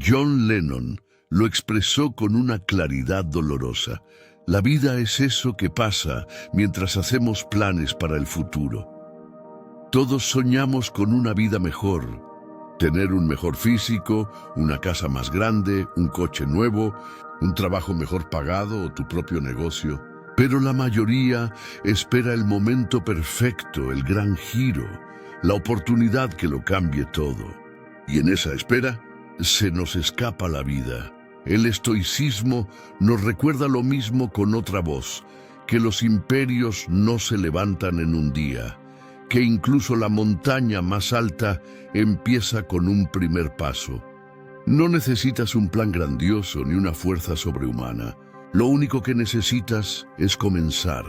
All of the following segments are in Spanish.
John Lennon lo expresó con una claridad dolorosa. La vida es eso que pasa mientras hacemos planes para el futuro. Todos soñamos con una vida mejor. Tener un mejor físico, una casa más grande, un coche nuevo, un trabajo mejor pagado o tu propio negocio. Pero la mayoría espera el momento perfecto, el gran giro, la oportunidad que lo cambie todo. Y en esa espera se nos escapa la vida. El estoicismo nos recuerda lo mismo con otra voz, que los imperios no se levantan en un día, que incluso la montaña más alta empieza con un primer paso. No necesitas un plan grandioso ni una fuerza sobrehumana. Lo único que necesitas es comenzar.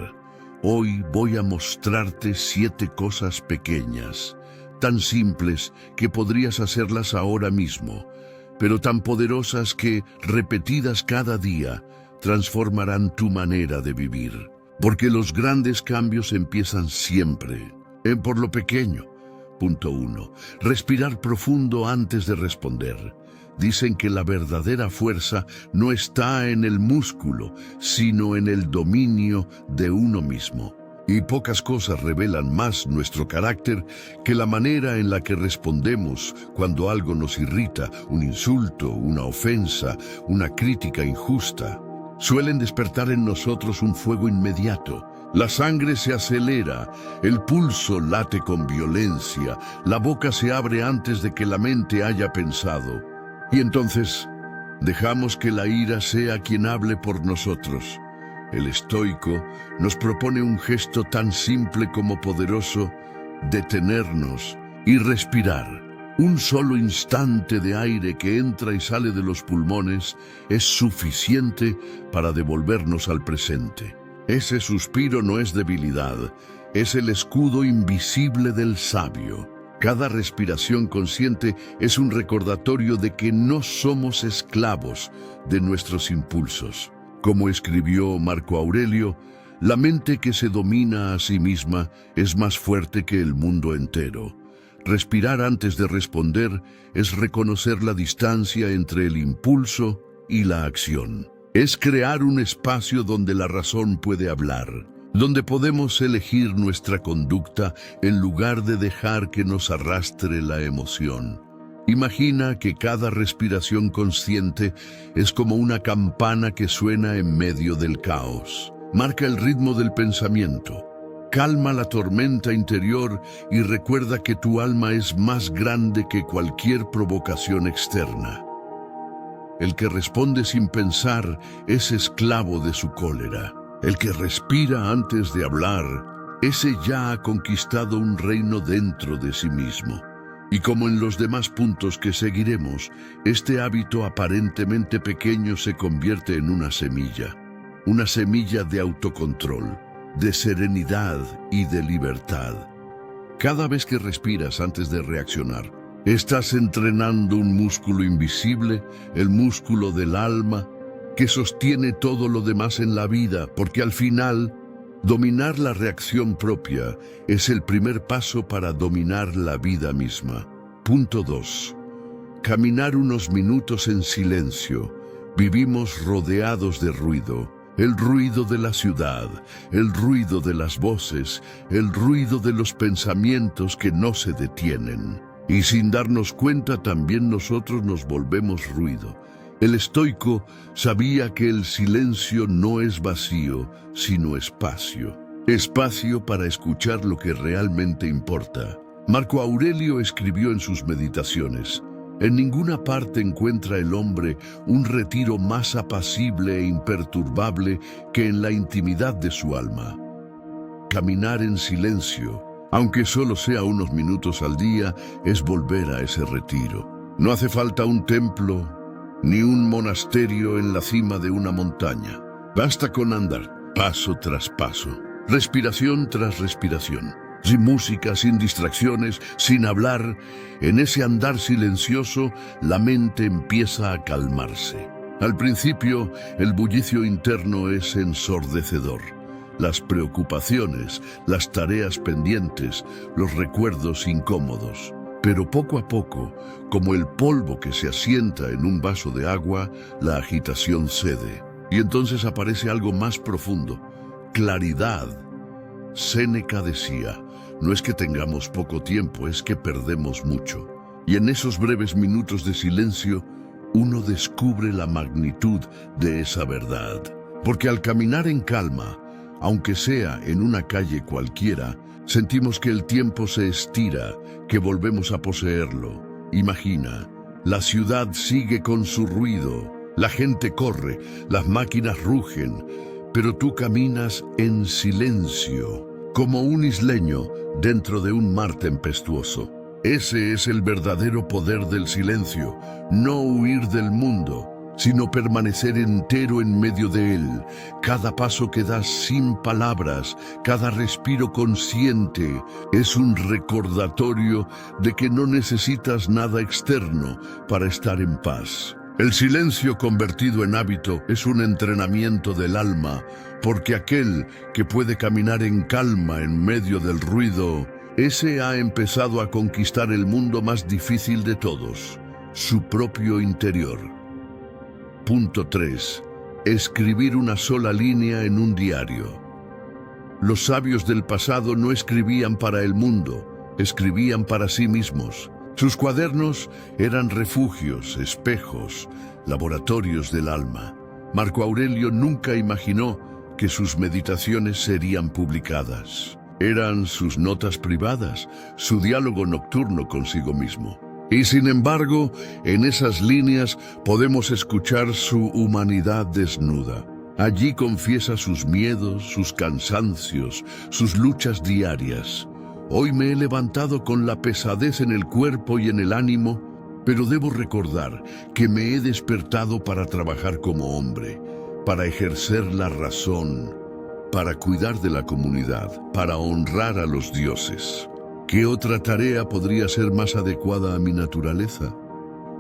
Hoy voy a mostrarte 7 cosas pequeñas, tan simples que podrías hacerlas ahora mismo, pero tan poderosas que, repetidas cada día, transformarán tu manera de vivir. Porque los grandes cambios empiezan siempre, por lo pequeño. Punto 1. Respirar profundo antes de responder. Dicen que la verdadera fuerza no está en el músculo, sino en el dominio de uno mismo. Y pocas cosas revelan más nuestro carácter que la manera en la que respondemos cuando algo nos irrita, un insulto, una ofensa, una crítica injusta. Suelen despertar en nosotros un fuego inmediato. La sangre se acelera, el pulso late con violencia, la boca se abre antes de que la mente haya pensado. Y entonces, dejamos que la ira sea quien hable por nosotros. El estoico nos propone un gesto tan simple como poderoso: detenernos y respirar. Un solo instante de aire que entra y sale de los pulmones es suficiente para devolvernos al presente. Ese suspiro no es debilidad, es el escudo invisible del sabio. Cada respiración consciente es un recordatorio de que no somos esclavos de nuestros impulsos. Como escribió Marco Aurelio, la mente que se domina a sí misma es más fuerte que el mundo entero. Respirar antes de responder es reconocer la distancia entre el impulso y la acción. Es crear un espacio donde la razón puede hablar, donde podemos elegir nuestra conducta en lugar de dejar que nos arrastre la emoción. Imagina que cada respiración consciente es como una campana que suena en medio del caos. Marca el ritmo del pensamiento, calma la tormenta interior y recuerda que tu alma es más grande que cualquier provocación externa. El que responde sin pensar es esclavo de su cólera. El que respira antes de hablar, ese ya ha conquistado un reino dentro de sí mismo. Y como en los demás puntos que seguiremos, este hábito aparentemente pequeño se convierte en una semilla de autocontrol, de serenidad y de libertad. Cada vez que respiras antes de reaccionar, estás entrenando un músculo invisible, el músculo del alma, que sostiene todo lo demás en la vida, porque al final, dominar la reacción propia es el primer paso para dominar la vida misma. Punto 2. Caminar unos minutos en silencio. Vivimos rodeados de ruido. El ruido de la ciudad, el ruido de las voces, el ruido de los pensamientos que no se detienen. Y sin darnos cuenta también nosotros nos volvemos ruido. El estoico sabía que el silencio no es vacío, sino espacio. Espacio para escuchar lo que realmente importa. Marco Aurelio escribió en sus meditaciones: en ninguna parte encuentra el hombre un retiro más apacible e imperturbable que en la intimidad de su alma. Caminar en silencio, aunque solo sea unos minutos al día, es volver a ese retiro. No hace falta un templo ni un monasterio en la cima de una montaña. Basta con andar, paso tras paso, respiración tras respiración, sin música, sin distracciones, sin hablar. En ese andar silencioso, la mente empieza a calmarse. Al principio, el bullicio interno es ensordecedor. Las preocupaciones, las tareas pendientes, los recuerdos incómodos. Pero poco a poco, como el polvo que se asienta en un vaso de agua, la agitación cede. Y entonces aparece algo más profundo: claridad. Séneca decía: no es que tengamos poco tiempo, es que perdemos mucho. Y en esos breves minutos de silencio, uno descubre la magnitud de esa verdad. Porque al caminar en calma, aunque sea en una calle cualquiera, sentimos que el tiempo se estira, que volvemos a poseerlo. Imagina, la ciudad sigue con su ruido, la gente corre, las máquinas rugen, pero tú caminas en silencio, como un isleño dentro de un mar tempestuoso. Ese es el verdadero poder del silencio: no huir del mundo, sino permanecer entero en medio de él. Cada paso que das sin palabras, cada respiro consciente, es un recordatorio de que no necesitas nada externo para estar en paz. El silencio convertido en hábito es un entrenamiento del alma, porque aquel que puede caminar en calma en medio del ruido, ese ha empezado a conquistar el mundo más difícil de todos: su propio interior. Punto 3. Escribir una sola línea en un diario. Los sabios del pasado no escribían para el mundo, escribían para sí mismos. Sus cuadernos eran refugios, espejos, laboratorios del alma. Marco Aurelio nunca imaginó que sus meditaciones serían publicadas. Eran sus notas privadas, su diálogo nocturno consigo mismo. Y sin embargo, en esas líneas podemos escuchar su humanidad desnuda. Allí confiesa sus miedos, sus cansancios, sus luchas diarias. Hoy me he levantado con la pesadez en el cuerpo y en el ánimo, pero debo recordar que me he despertado para trabajar como hombre, para ejercer la razón, para cuidar de la comunidad, para honrar a los dioses. ¿Qué otra tarea podría ser más adecuada a mi naturaleza?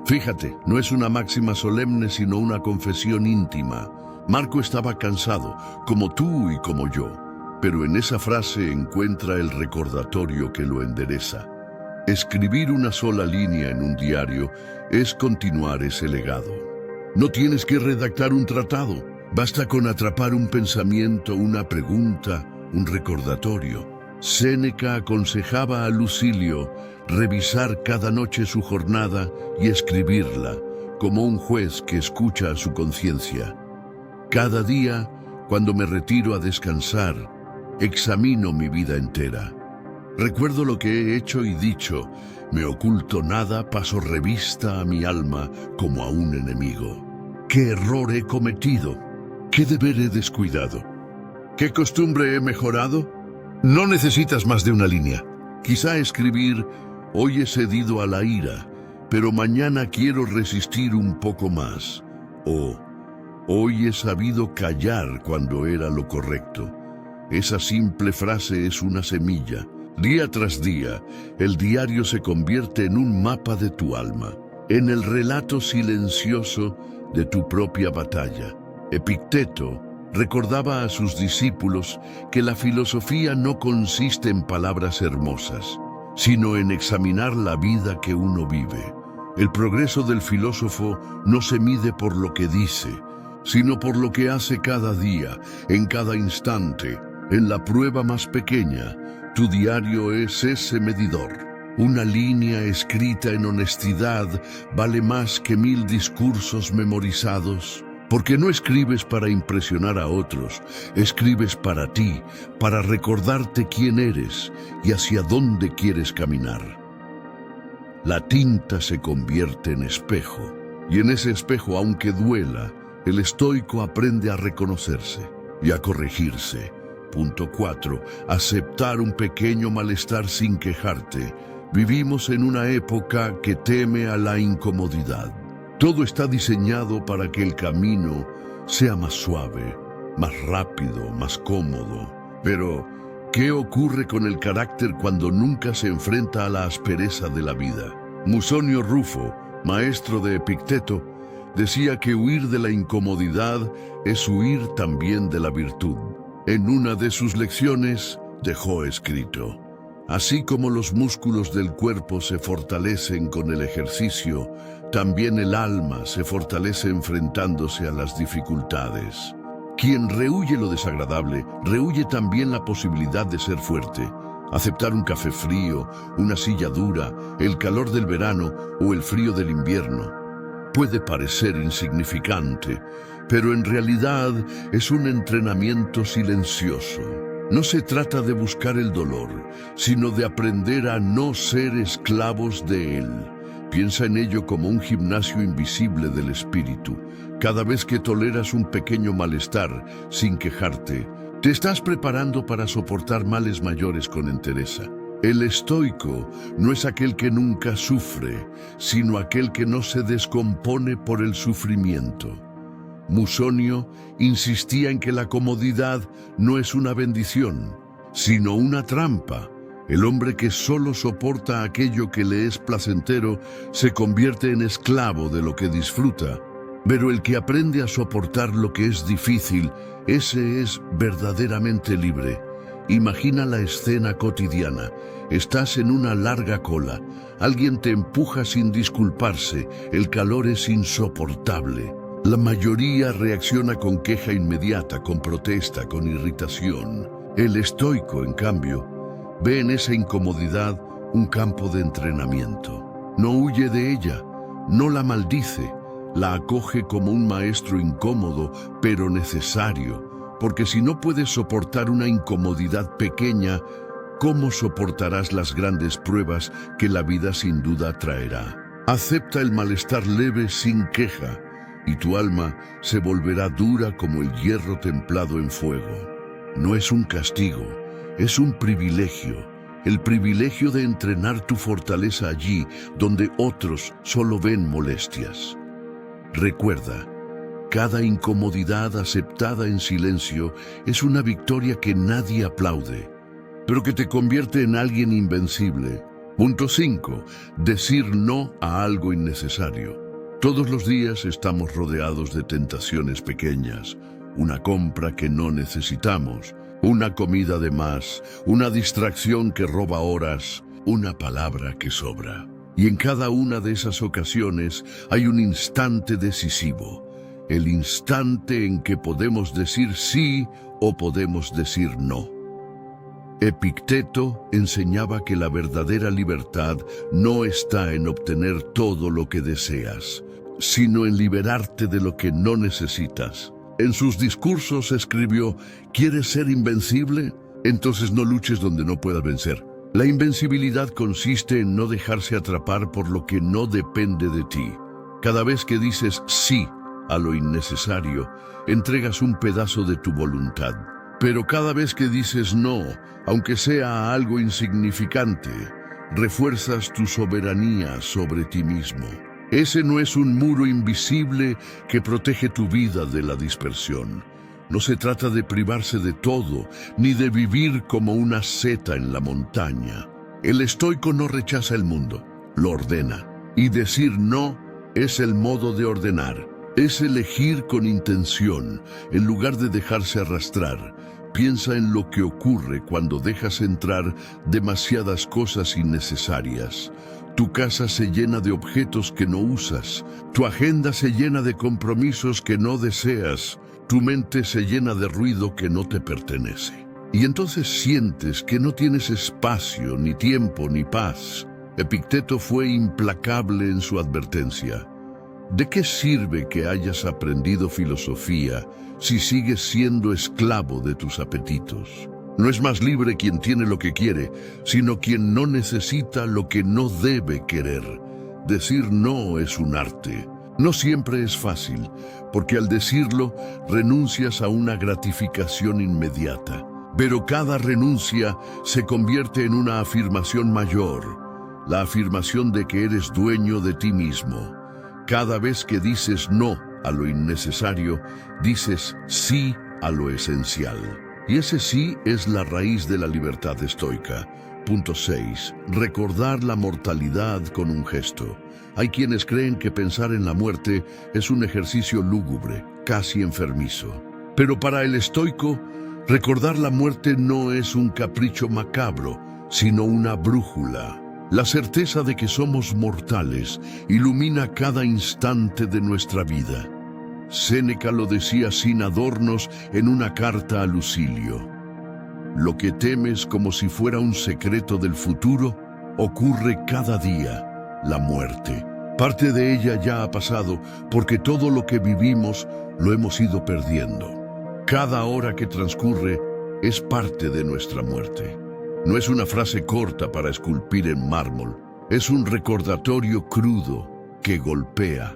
Fíjate, no es una máxima solemne, sino una confesión íntima. Marco estaba cansado, como tú y como yo, pero en esa frase encuentra el recordatorio que lo endereza. Escribir una sola línea en un diario es continuar ese legado. No tienes que redactar un tratado, basta con atrapar un pensamiento, una pregunta, un recordatorio. Séneca aconsejaba a Lucilio revisar cada noche su jornada y escribirla, como un juez que escucha a su conciencia. Cada día, cuando me retiro a descansar, examino mi vida entera. Recuerdo lo que he hecho y dicho, me oculto nada, paso revista a mi alma como a un enemigo. ¿Qué error he cometido? ¿Qué deber he descuidado? ¿Qué costumbre he mejorado? No necesitas más de una línea. Quizá escribir: hoy he cedido a la ira, pero mañana quiero resistir un poco más. O hoy he sabido callar cuando era lo correcto. Esa simple frase es una semilla. Día tras día, el diario se convierte en un mapa de tu alma, en el relato silencioso de tu propia batalla. Epicteto recordaba a sus discípulos que la filosofía no consiste en palabras hermosas, sino en examinar la vida que uno vive. El progreso del filósofo no se mide por lo que dice, sino por lo que hace cada día, en cada instante, en la prueba más pequeña. Tu diario es ese medidor. Una línea escrita en honestidad vale más que 1000 discursos memorizados, porque no escribes para impresionar a otros, escribes para ti, para recordarte quién eres y hacia dónde quieres caminar. La tinta se convierte en espejo, y en ese espejo, aunque duela, el estoico aprende a reconocerse y a corregirse. Punto 4. Aceptar un pequeño malestar sin quejarte. Vivimos en una época que teme a la incomodidad. Todo está diseñado para que el camino sea más suave, más rápido, más cómodo. Pero, ¿qué ocurre con el carácter cuando nunca se enfrenta a la aspereza de la vida? Musonio Rufo, maestro de Epicteto, decía que huir de la incomodidad es huir también de la virtud. En una de sus lecciones dejó escrito: Así como los músculos del cuerpo se fortalecen con el ejercicio, también el alma se fortalece enfrentándose a las dificultades. Quien rehúye lo desagradable, rehúye también la posibilidad de ser fuerte. Aceptar un café frío, una silla dura, el calor del verano o el frío del invierno. Puede parecer insignificante, pero en realidad es un entrenamiento silencioso. No se trata de buscar el dolor, sino de aprender a no ser esclavos de él. Piensa en ello como un gimnasio invisible del espíritu. Cada vez que toleras un pequeño malestar sin quejarte, te estás preparando para soportar males mayores con entereza. El estoico no es aquel que nunca sufre, sino aquel que no se descompone por el sufrimiento. Musonio insistía en que la comodidad no es una bendición, sino una trampa. El hombre que solo soporta aquello que le es placentero se convierte en esclavo de lo que disfruta. Pero el que aprende a soportar lo que es difícil, ese es verdaderamente libre. Imagina la escena cotidiana. Estás en una larga cola. Alguien te empuja sin disculparse. El calor es insoportable. La mayoría reacciona con queja inmediata, con protesta, con irritación. El estoico, en cambio, ve en esa incomodidad un campo de entrenamiento. No huye de ella, no la maldice, la acoge como un maestro incómodo, pero necesario, porque si no puedes soportar una incomodidad pequeña, ¿cómo soportarás las grandes pruebas que la vida sin duda traerá? Acepta el malestar leve sin queja, y tu alma se volverá dura como el hierro templado en fuego. No es un castigo, es un privilegio, el privilegio de entrenar tu fortaleza allí donde otros solo ven molestias. Recuerda, cada incomodidad aceptada en silencio es una victoria que nadie aplaude, pero que te convierte en alguien invencible. Punto 5. Decir no a algo innecesario. Todos los días estamos rodeados de tentaciones pequeñas, una compra que no necesitamos, una comida de más, una distracción que roba horas, una palabra que sobra. Y en cada una de esas ocasiones hay un instante decisivo, el instante en que podemos decir sí o podemos decir no. Epicteto enseñaba que la verdadera libertad no está en obtener todo lo que deseas, sino en liberarte de lo que no necesitas. En sus discursos escribió: ¿quieres ser invencible? Entonces no luches donde no puedas vencer. La invencibilidad consiste en no dejarse atrapar por lo que no depende de ti. Cada vez que dices sí a lo innecesario, entregas un pedazo de tu voluntad. Pero cada vez que dices no, aunque sea a algo insignificante, refuerzas tu soberanía sobre ti mismo. Ese no es un muro invisible que protege tu vida de la dispersión. No se trata de privarse de todo, ni de vivir como una seta en la montaña. El estoico no rechaza el mundo, lo ordena. Y decir no es el modo de ordenar. Es elegir con intención, en lugar de dejarse arrastrar. Piensa en lo que ocurre cuando dejas entrar demasiadas cosas innecesarias. Tu casa se llena de objetos que no usas. Tu agenda se llena de compromisos que no deseas. Tu mente se llena de ruido que no te pertenece. Y entonces sientes que no tienes espacio, ni tiempo, ni paz. Epicteto fue implacable en su advertencia. ¿De qué sirve que hayas aprendido filosofía si sigues siendo esclavo de tus apetitos? No es más libre quien tiene lo que quiere, sino quien no necesita lo que no debe querer. Decir no es un arte. No siempre es fácil, porque al decirlo renuncias a una gratificación inmediata. Pero cada renuncia se convierte en una afirmación mayor, la afirmación de que eres dueño de ti mismo. Cada vez que dices no a lo innecesario, dices sí a lo esencial. Y ese sí es la raíz de la libertad estoica. Punto 6. Recordar la mortalidad con un gesto. Hay quienes creen que pensar en la muerte es un ejercicio lúgubre, casi enfermizo. Pero para el estoico, recordar la muerte no es un capricho macabro, sino una brújula. La certeza de que somos mortales ilumina cada instante de nuestra vida. Séneca lo decía sin adornos en una carta a Lucilio. Lo que temes como si fuera un secreto del futuro ocurre cada día, la muerte. Parte de ella ya ha pasado porque todo lo que vivimos lo hemos ido perdiendo. Cada hora que transcurre es parte de nuestra muerte. No es una frase corta para esculpir en mármol, es un recordatorio crudo que golpea.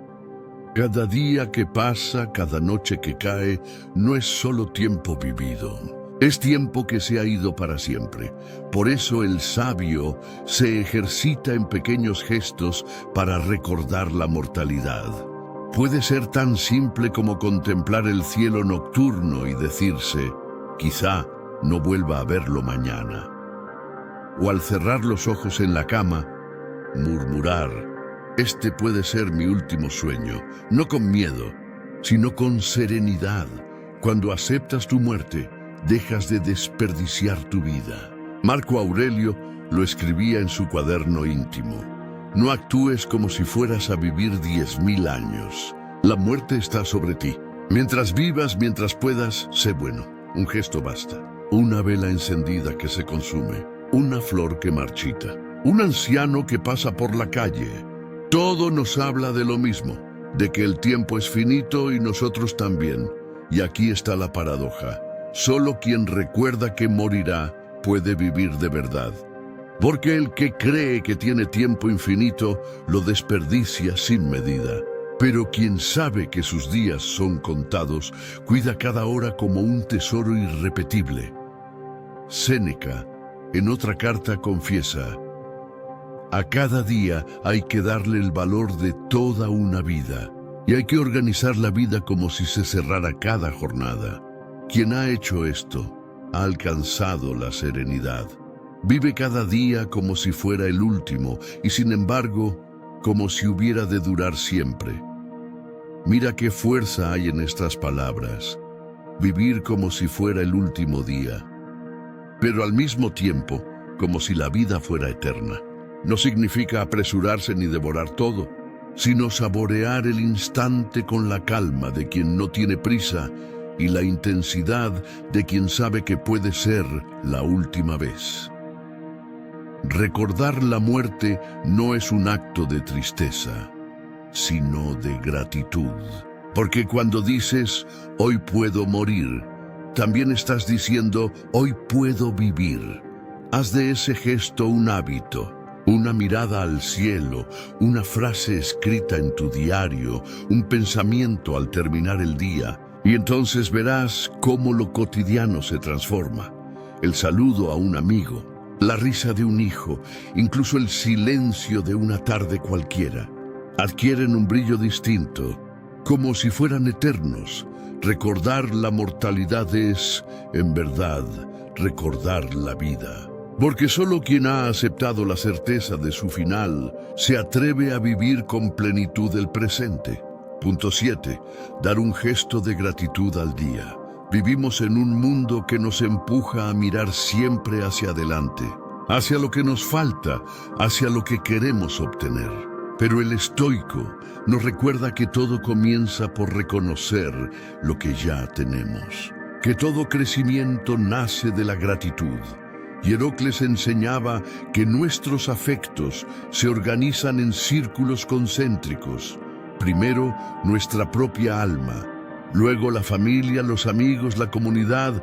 Cada día que pasa, cada noche que cae, no es solo tiempo vivido, es tiempo que se ha ido para siempre. Por eso el sabio se ejercita en pequeños gestos para recordar la mortalidad. Puede ser tan simple como contemplar el cielo nocturno y decirse, quizá no vuelva a verlo mañana. O al cerrar los ojos en la cama, murmurar, este puede ser mi último sueño, no con miedo, sino con serenidad. Cuando aceptas tu muerte, dejas de desperdiciar tu vida. Marco Aurelio lo escribía en su cuaderno íntimo. No actúes como si fueras a vivir 10.000 años. La muerte está sobre ti. Mientras vivas, mientras puedas, sé bueno. Un gesto basta. Una vela encendida que se consume. Una flor que marchita. Un anciano que pasa por la calle. Todo nos habla de lo mismo, de que el tiempo es finito y nosotros también. Y aquí está la paradoja. Solo quien recuerda que morirá puede vivir de verdad. Porque el que cree que tiene tiempo infinito lo desperdicia sin medida. Pero quien sabe que sus días son contados, cuida cada hora como un tesoro irrepetible. Séneca, en otra carta, confiesa: a cada día hay que darle el valor de toda una vida, y hay que organizar la vida como si se cerrara cada jornada. Quien ha hecho esto, ha alcanzado la serenidad. Vive cada día como si fuera el último, y sin embargo, como si hubiera de durar siempre. Mira qué fuerza hay en estas palabras. Vivir como si fuera el último día, pero al mismo tiempo, como si la vida fuera eterna. No significa apresurarse ni devorar todo, sino saborear el instante con la calma de quien no tiene prisa y la intensidad de quien sabe que puede ser la última vez. Recordar la muerte no es un acto de tristeza, sino de gratitud. Porque cuando dices, hoy puedo morir, también estás diciendo, hoy puedo vivir. Haz de ese gesto un hábito. Una mirada al cielo, una frase escrita en tu diario, un pensamiento al terminar el día, y entonces verás cómo lo cotidiano se transforma. El saludo a un amigo, la risa de un hijo, incluso el silencio de una tarde cualquiera, adquieren un brillo distinto, como si fueran eternos. Recordar la mortalidad es, en verdad, recordar la vida. Porque solo quien ha aceptado la certeza de su final se atreve a vivir con plenitud el presente. Punto 7. Dar un gesto de gratitud al día. Vivimos en un mundo que nos empuja a mirar siempre hacia adelante, hacia lo que nos falta, hacia lo que queremos obtener. Pero el estoico nos recuerda que todo comienza por reconocer lo que ya tenemos, que todo crecimiento nace de la gratitud. Hierocles enseñaba que nuestros afectos se organizan en círculos concéntricos. Primero, nuestra propia alma, luego la familia, los amigos, la comunidad,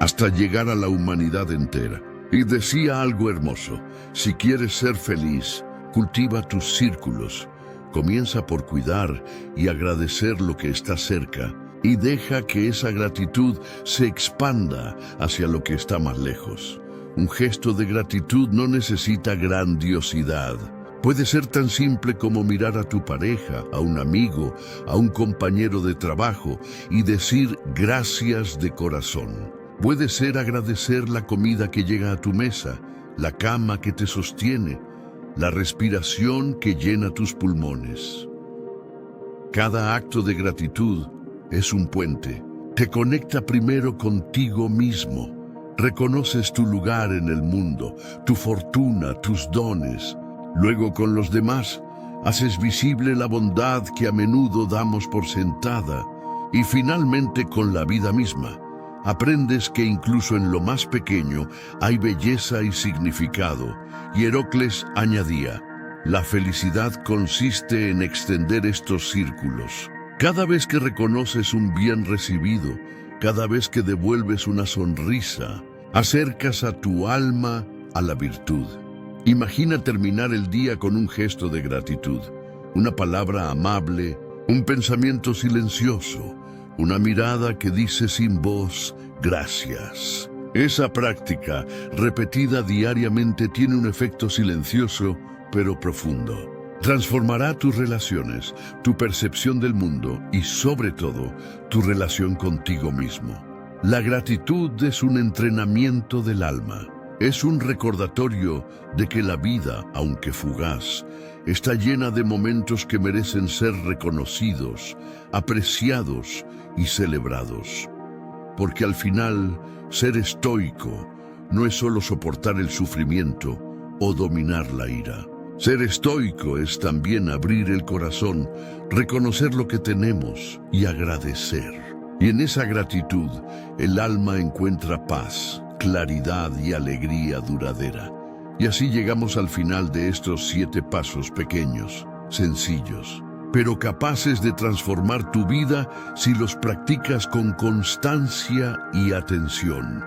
hasta llegar a la humanidad entera. Y decía algo hermoso: si quieres ser feliz, cultiva tus círculos. Comienza por cuidar y agradecer lo que está cerca, y deja que esa gratitud se expanda hacia lo que está más lejos. Un gesto de gratitud no necesita grandiosidad. Puede ser tan simple como mirar a tu pareja, a un amigo, a un compañero de trabajo y decir gracias de corazón. Puede ser agradecer la comida que llega a tu mesa, la cama que te sostiene, la respiración que llena tus pulmones. Cada acto de gratitud es un puente. Te conecta primero contigo mismo, Reconoces tu lugar en el mundo, tu fortuna, tus dones. Luego, con los demás, haces visible la bondad que a menudo damos por sentada. Y finalmente, con la vida misma, aprendes que incluso en lo más pequeño hay belleza y significado. Y Heracles añadía: la felicidad consiste en extender estos círculos. Cada vez que reconoces un bien recibido, cada vez que devuelves una sonrisa, acercas a tu alma a la virtud. Imagina terminar el día con un gesto de gratitud, una palabra amable, un pensamiento silencioso, una mirada que dice sin voz: gracias. Esa práctica, repetida diariamente, tiene un efecto silencioso pero profundo. Transformará tus relaciones, tu percepción del mundo y, sobre todo, tu relación contigo mismo. La gratitud es un entrenamiento del alma. Es un recordatorio de que la vida, aunque fugaz, está llena de momentos que merecen ser reconocidos, apreciados y celebrados. Porque al final, ser estoico no es solo soportar el sufrimiento o dominar la ira. Ser estoico es también abrir el corazón, reconocer lo que tenemos y agradecer. Y en esa gratitud, el alma encuentra paz, claridad y alegría duradera. Y así llegamos al final de estos 7 pasos pequeños, sencillos, pero capaces de transformar tu vida si los practicas con constancia y atención.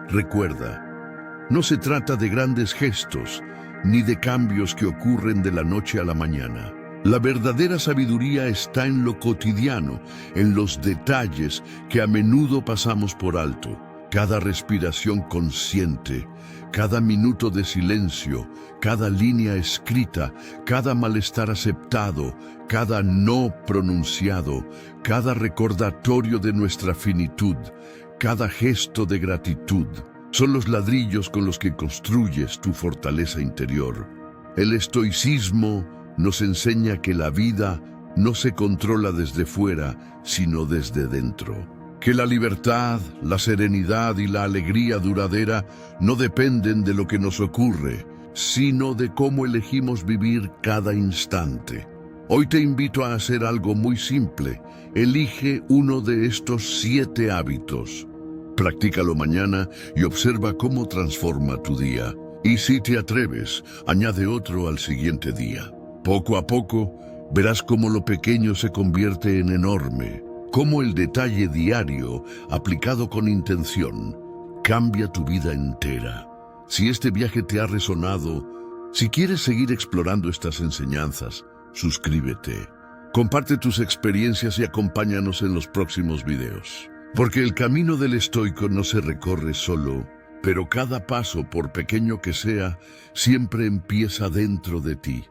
Recuerda, no se trata de grandes gestos, ni de cambios que ocurren de la noche a la mañana. La verdadera sabiduría está en lo cotidiano, en los detalles que a menudo pasamos por alto. Cada respiración consciente, cada minuto de silencio, cada línea escrita, cada malestar aceptado, cada no pronunciado, cada recordatorio de nuestra finitud, cada gesto de gratitud, son los ladrillos con los que construyes tu fortaleza interior. El estoicismo nos enseña que la vida no se controla desde fuera, sino desde dentro. Que la libertad, la serenidad y la alegría duradera no dependen de lo que nos ocurre, sino de cómo elegimos vivir cada instante. Hoy te invito a hacer algo muy simple. Elige uno de estos 7 hábitos. Practícalo mañana y observa cómo transforma tu día. Y si te atreves, añade otro al siguiente día. Poco a poco, verás cómo lo pequeño se convierte en enorme, cómo el detalle diario, aplicado con intención, cambia tu vida entera. Si este viaje te ha resonado, si quieres seguir explorando estas enseñanzas, suscríbete. Comparte tus experiencias y acompáñanos en los próximos videos. Porque el camino del estoico no se recorre solo, pero cada paso, por pequeño que sea, siempre empieza dentro de ti.